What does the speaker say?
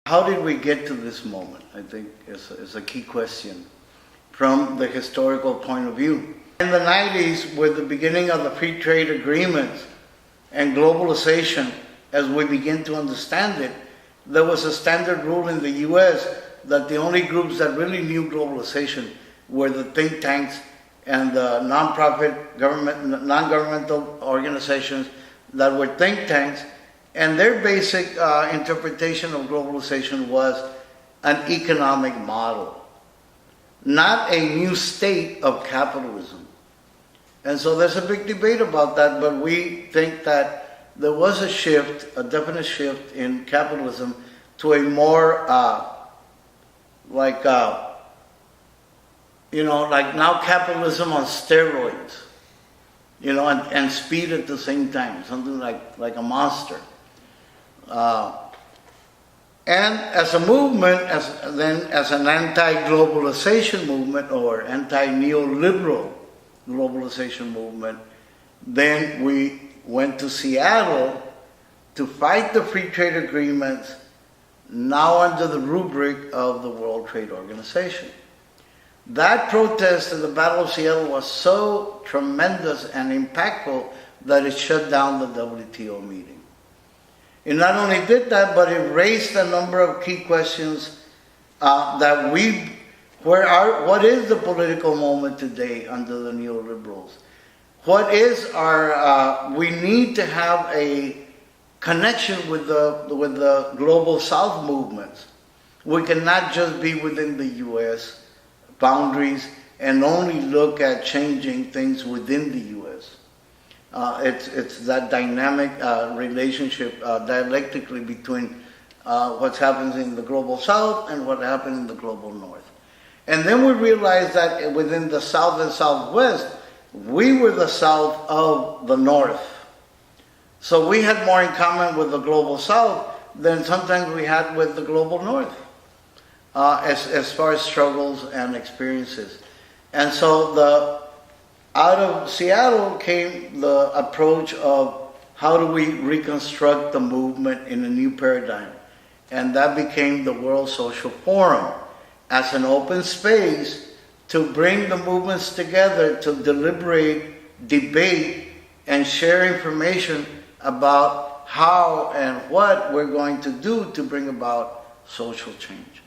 How did we get to this moment? I think is a key question from the historical point of view. In the 90s, with the beginning of the free trade agreements and globalization, as we begin to understand it, there was a standard rule in the US that the only groups that really knew globalization were the think tanks and the non-governmental organizations that were think tanks, and their basic interpretation of globalization was an economic model, not a new state of capitalism. And so there's a big debate about that, but we think that there was a shift, a definite shift in capitalism to a more like now capitalism on steroids, and speed at the same time, something like a monster. And as a movement, as an anti-globalization movement or anti-neoliberal globalization movement, then we went to Seattle to fight the free trade agreements, now under the rubric of the World Trade Organization. That protest in the Battle of Seattle was so tremendous and impactful that it shut down the WTO meeting. It not only did that, but it raised a number of key questions what is the political moment today under the neoliberals? What is we need to have a connection with the global South movements. We cannot just be within the U.S. boundaries and only look at changing things within the U.S. It's that dynamic relationship dialectically between what's happening in the global South and what happens in the global North. And then we realized that within the South and Southwest, we were the South of the North. So we had more in common with the global South than sometimes we had with the global North, as far as struggles and experiences. And so out of Seattle came the approach of how do we reconstruct the movement in a new paradigm. And that became the World Social Forum as an open space to bring the movements together to deliberate, debate, and share information about how and what we're going to do to bring about social change.